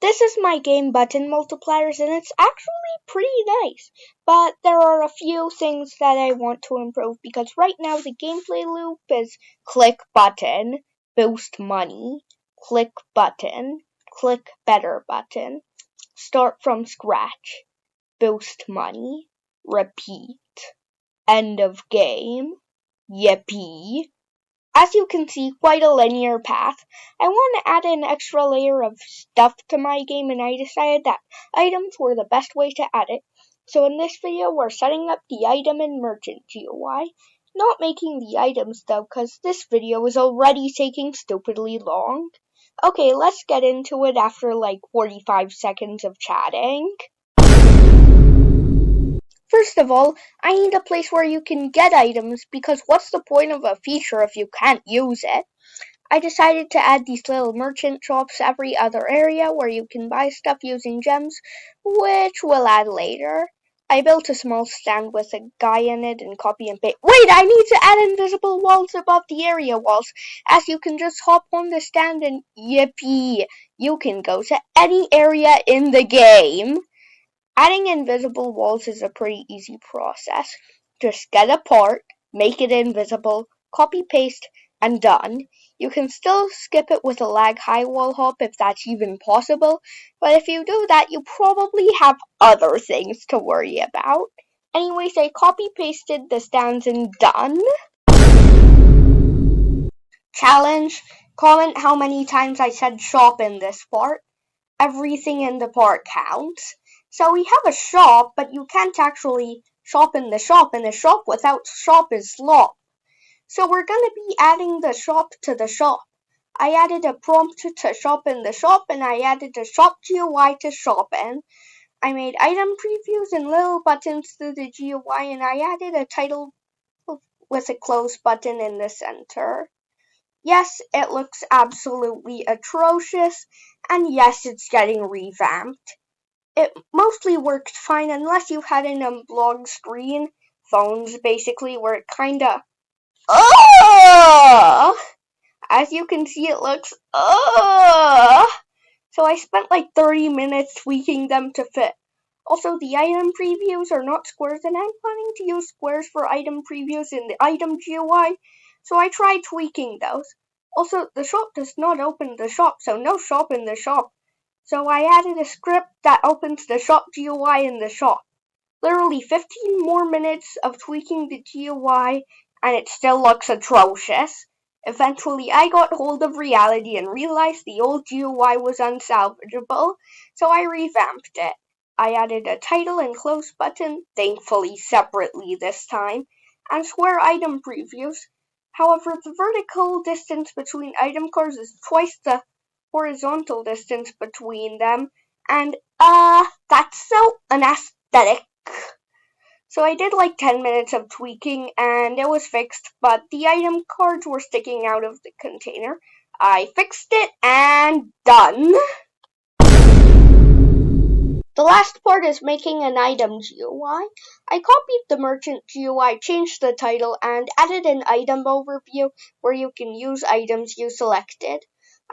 This is my game button multipliers and it's actually pretty nice, but there are a few things that I want to improve because right now the gameplay loop is click button, boost money, click button, click better button, start from scratch, boost money, repeat, end of game, yippee. As you can see, quite a linear path. I want to add an extra layer of stuff to my game and I decided that items were the best way to add it. So in this video, we're setting up the item and merchant GUI. Not making the items though, because this video is already taking stupidly long. Okay, let's get into it after like 45 seconds of chatting. First of all, I need a place where you can get items because what's the point of a feature if you can't use it? I decided to add these little merchant shops every other area where you can buy stuff using gems, which we'll add later. I built a small stand with a guy in it and copy and paste. Wait, I need to add invisible walls above the area walls, as you can just hop on the stand and yippee, you can go to any area in the game. Adding invisible walls is a pretty easy process. Just get a part, make it invisible, copy paste, and done. You can still skip it with a lag high wall hop if that's even possible, but if you do that, you probably have other things to worry about. Anyways, I copy pasted the stands and done. Challenge, comment how many times I said shop in this part. Everything in the part counts. So we have a shop, but you can't actually shop in the shop, and a shop without shop is slop. So we're going to be adding the shop to the shop. I added a prompt to shop in the shop, and I added a shop GUI to shop in. I made item previews and little buttons to the GUI, and I added a title with a close button in the center. Yes, it looks absolutely atrocious, and yes, it's getting revamped. It mostly worked fine unless you had an unblocked screen, phones basically, where it kinda as you can see, it looks so I spent like 30 minutes tweaking them to fit. Also, the item previews are not squares, and I'm planning to use squares for item previews in the item GUI, so I tried tweaking those. Also, the shop does not open the shop, so no shop in the shop. So I added a script that opens the shop GUI in the shop. Literally 15 more minutes of tweaking the GUI and it still looks atrocious. Eventually I got hold of reality and realized the old GUI was unsalvageable, so I revamped it. I added a title and close button, thankfully separately this time, and square item previews. However, the vertical distance between item cards is twice the horizontal distance between them, and that's so unaesthetic. So I did like 10 minutes of tweaking and it was fixed, but the item cards were sticking out of the container. I fixed it and done. The last part is making an item GUI. I copied the merchant GUI, changed the title, and added an item overview where you can use items you selected.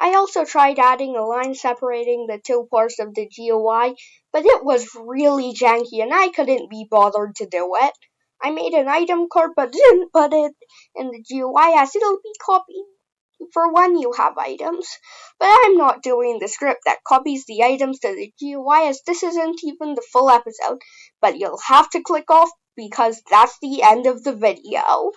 I also tried adding a line separating the two parts of the GUI, but it was really janky and I couldn't be bothered to do it. I made an item card but didn't put it in the GUI as it'll be copied for when you have items. But I'm not doing the script that copies the items to the GUI as this isn't even the full episode, but you'll have to click off because that's the end of the video.